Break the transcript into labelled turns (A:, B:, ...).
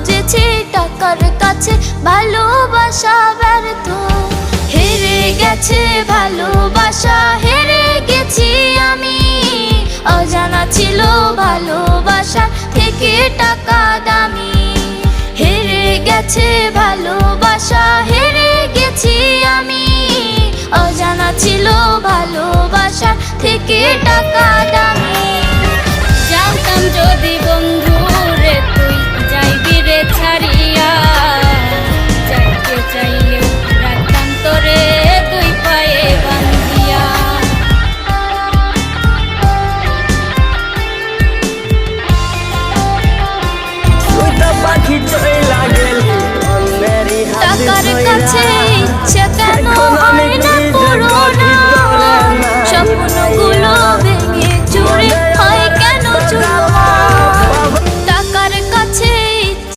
A: খুঁজেছি টাকার কাছে ভালোবাসা ব্যর্থ। হেরে গেছে ভালোবাসা, হেরে গেছি আমি। অজানা ছিল ভালোবাসা থেকে টাকা দামি। হেরে গেছে ভালোবাসা, হেরে গেছি আমি। অজানা ছিল ভালোবাসা থেকে টাকা দামি।
B: জানতাম যদি বন্ধু রে তুই যাইবি রে ছাড়িয়া, যাইতে চাইলেও রাখতাম তোরে দুই পায়ে বান্ধিয়া।
C: পাখি চইলা গেলি অন্যেরই হাতে
A: টাকার কাছে ইচ্ছে কেন হয়